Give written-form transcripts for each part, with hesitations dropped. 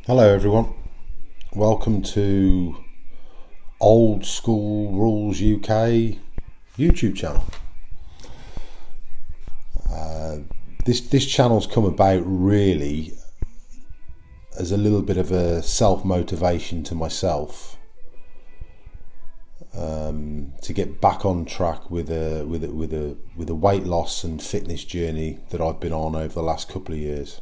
Hello everyone, welcome to Old School Rules UK YouTube channel. This channel's come about really as a little bit of a self-motivation to myself to get back on track with a weight loss and fitness journey that I've been on over the last couple of years.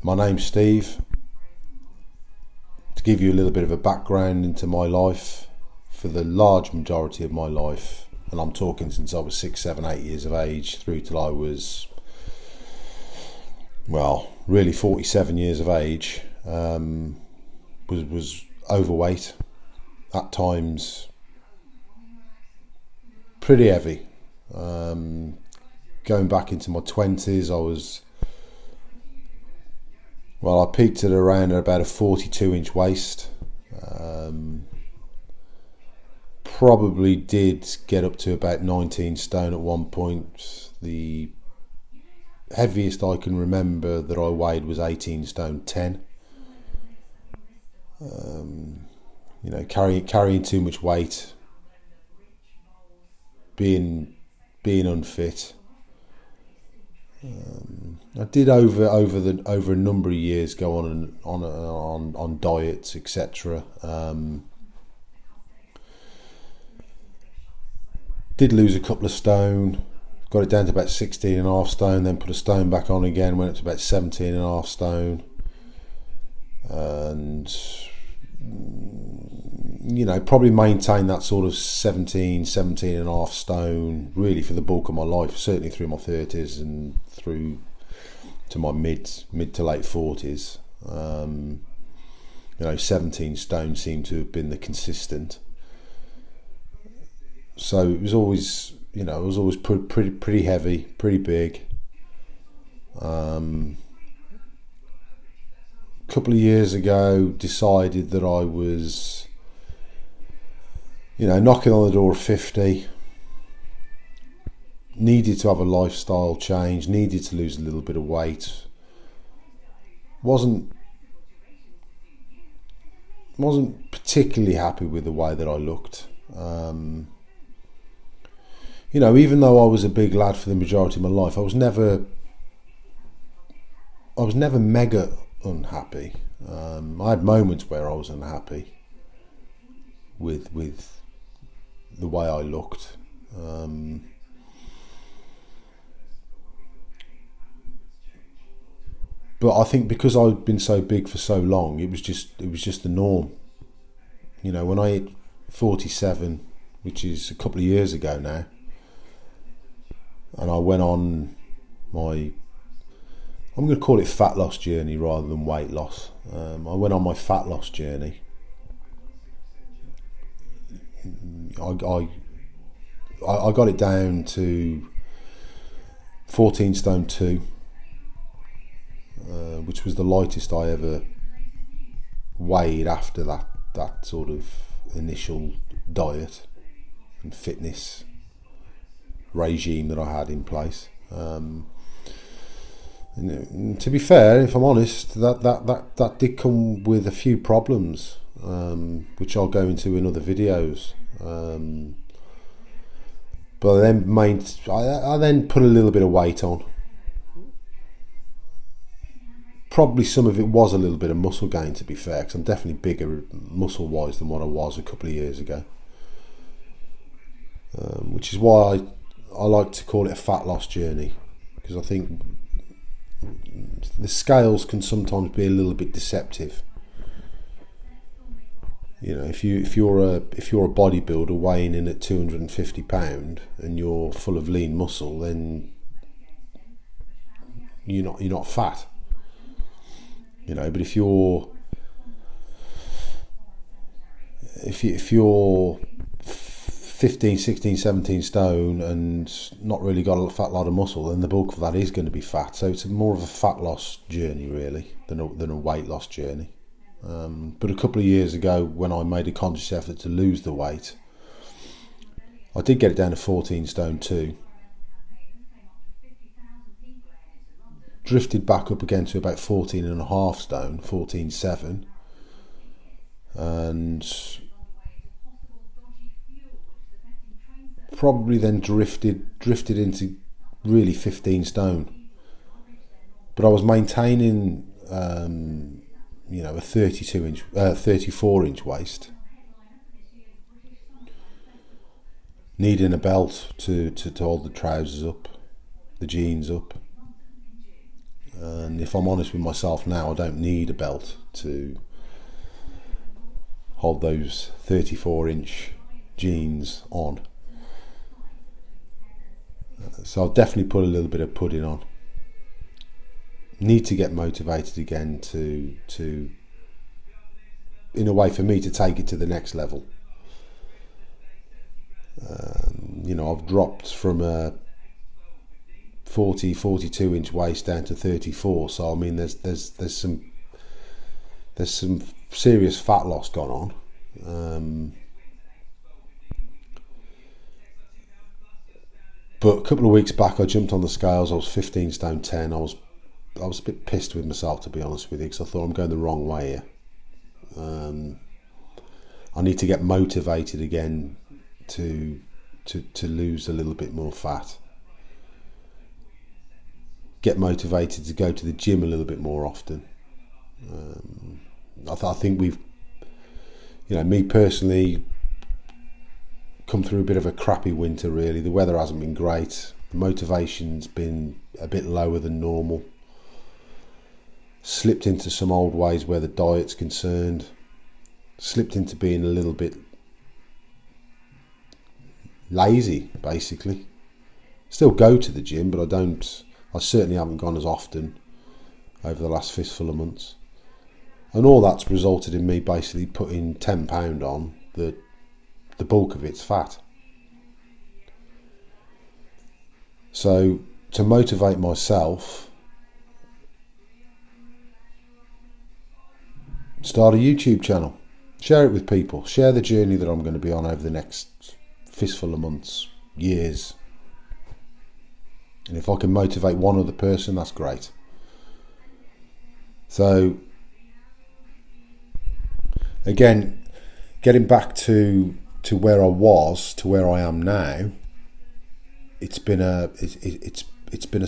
My name's Steve. To give you a little bit of a background into my life, for the large majority of my life, and I'm talking since I was 6, 7, 8 years of age through till I was, really 47 years of age, was overweight, at times pretty heavy. Going back into my 20s, I peaked at around about a 42-inch waist. Probably did get up to about 19 stone at one point. The heaviest I can remember that I weighed was 18 stone 10. Carrying too much weight, being unfit. I did over a number of years go on diets, etc. Did lose a couple of stone, got it down to about 16 and a half stone, then put a stone back on again, went up to about 17 and a half stone, and probably maintained that sort of 17 and a half stone really for the bulk of my life, certainly through my 30s and through to my mid to late 40s. 17 stone seemed to have been the consistent. So it was always, pretty heavy, pretty big. Couple of years ago, decided that I was, knocking on the door of 50, needed to have a lifestyle change, needed to lose a little bit of weight. Wasn't particularly happy with the way that I looked. Even though I was a big lad for the majority of my life, I was never mega unhappy. I had moments where I was unhappy with the way I looked. But I think because I'd been so big for so long, it was just the norm. When I hit 47, which is a couple of years ago now, and I went on my, I'm going to call it fat loss journey rather than weight loss. I went on my fat loss journey. I got it down to 14 stone 2, which was the lightest I ever weighed after that sort of initial diet and fitness regime that I had in place. To be fair, if I'm honest, that did come with a few problems, which I'll go into in other videos. But I then put a little bit of weight on. Probably some of it was a little bit of muscle gain, to be fair, because I'm definitely bigger muscle-wise than what I was a couple of years ago. Which is why I like to call it a fat loss journey, because I think the scales can sometimes be a little bit deceptive. If you're a bodybuilder weighing in at 250 pound and you're full of lean muscle, then you're not fat. But if you're 15, 16, 17 stone and not really got a fat lot of muscle, then the bulk of that is going to be fat. So it's more of a fat loss journey really than a weight loss journey. But a couple of years ago, when I made a conscious effort to lose the weight, I did get it down to 14 stone 2. drifted back up again to about 14.5 stone, 14.7, and probably then drifted into really 15 stone. But I was maintaining, a 34 inch waist, needing a belt to hold the trousers up, the jeans up. And if I'm honest with myself now, I don't need a belt to hold those 34 inch jeans on. So I'll definitely put a little bit of pudding on. Need to get motivated again to in a way for me to take it to the next level. I've dropped from a 42 inch waist down to 34, so I mean there's some serious fat loss gone on. But a couple of weeks back I jumped on the scales. I was 15 stone 10. I was a bit pissed with myself, to be honest with you, because I thought I'm going the wrong way here. I need to get motivated again to lose a little bit more fat. Get motivated to go to the gym a little bit more often. I think we've, me personally, come through a bit of a crappy winter really. The weather hasn't been great. The motivation's been a bit lower than normal. Slipped into some old ways where the diet's concerned. Slipped into being a little bit lazy, basically. Still go to the gym, but I certainly haven't gone as often over the last fistful of months. And all that's resulted in me basically putting £10 on the bulk of it's fat. So to motivate myself, start a YouTube channel. Share it with people. Share the journey that I'm going to be on over the next fistful of months, years. And if I can motivate one other person, that's great. So, again, getting back to where I was, to where I am now, it's been a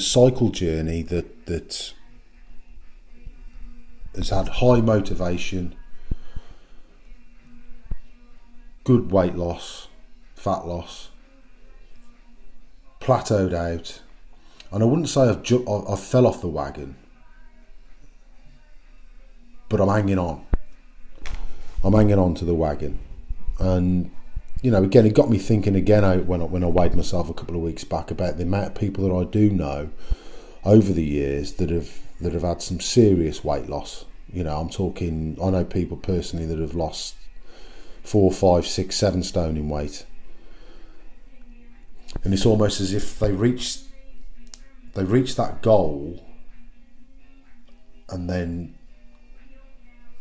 cycle journey that has had high motivation, good weight loss, fat loss, plateaued out, and I wouldn't say I've fell off the wagon, but I'm hanging on. I'm hanging on to the wagon, and again, it got me thinking again when I weighed myself a couple of weeks back about the amount of people that I do know over the years that have had some serious weight loss. I know people personally that have lost 4, 5, 6, 7 stone in weight, and it's almost as if they reach that goal and then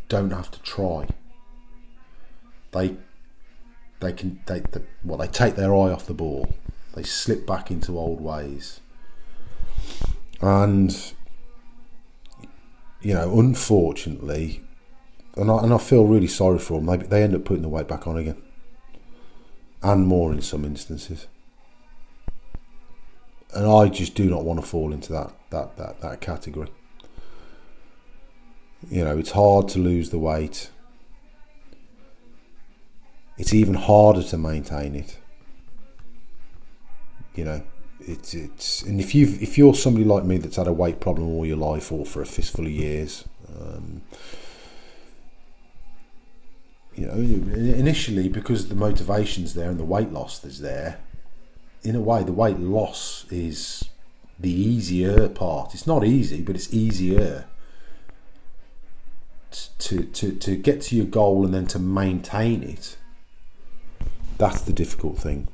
don't have to try. They take their eye off the ball. They slip back into old ways, and unfortunately, and I feel really sorry for them. They end up putting the weight back on again, and more in some instances. And I just do not want to fall into that category. It's hard to lose the weight. It's even harder to maintain it. It's and if you're somebody like me that's had a weight problem all your life or for a fistful of years, initially, because the motivation's there and the weight loss is there, in a way the weight loss is the easier part. It's not easy, but it's easier to get to your goal and then to maintain it. That's the difficult thing.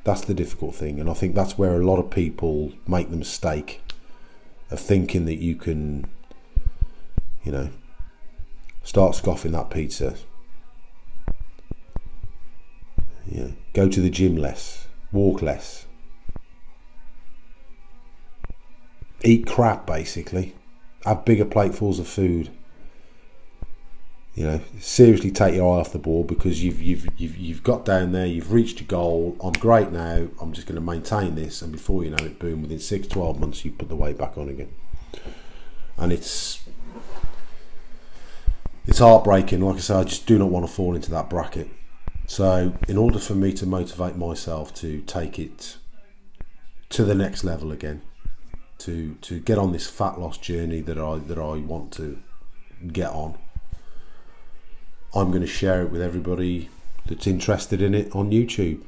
And I think that's where a lot of people make the mistake of thinking that you can, start scoffing that pizza. Go to the gym less, walk less, eat crap basically, have bigger platefuls of food. You know, seriously take your eye off the ball, because you've got down there, you've reached your goal. I'm great now, I'm just going to maintain this, and before you know it, boom, within 6-12 months you put the weight back on again. And it's heartbreaking. Like I say, I just do not want to fall into that bracket. So in order for me to motivate myself to take it to the next level again, to get on this fat loss journey that I want to get on, I'm going to share it with everybody that's interested in it on YouTube.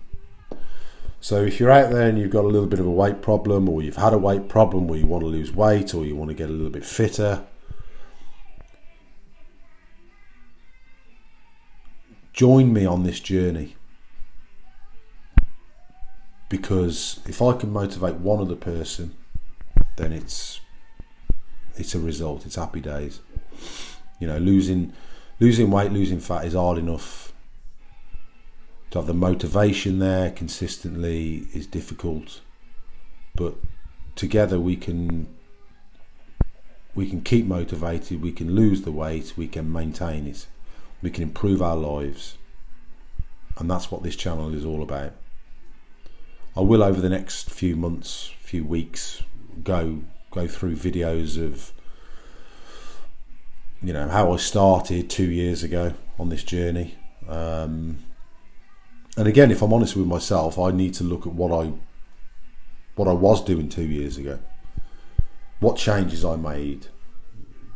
So if you're out there and you've got a little bit of a weight problem, or you've had a weight problem, or you want to lose weight, or you want to get a little bit fitter, join me on this journey. Because if I can motivate one other person, then it's a result. It's happy days. You know, losing weight, losing fat is hard enough. To have the motivation there consistently is difficult, but together we can keep motivated, we can lose the weight, we can maintain it, we can improve our lives, and that's what this channel is all about. I will, over the next few months, few weeks, go through videos of, you know, how I started 2 years ago on this journey. And again, if I'm honest with myself, I need to look at what I was doing 2 years ago, what changes I made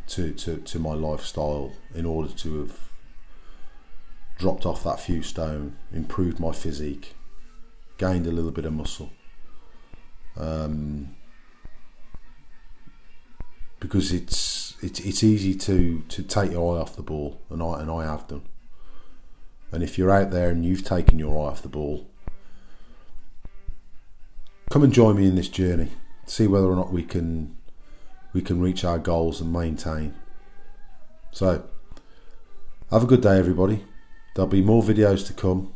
to my lifestyle in order to have dropped off that few stone, improved my physique, gained a little bit of muscle. Because it's easy to take your eye off the ball, and I have done. And if you're out there and you've taken your eye off the ball, come and join me in this journey. See whether or not we can reach our goals and maintain. So, have a good day, everybody. There'll be more videos to come.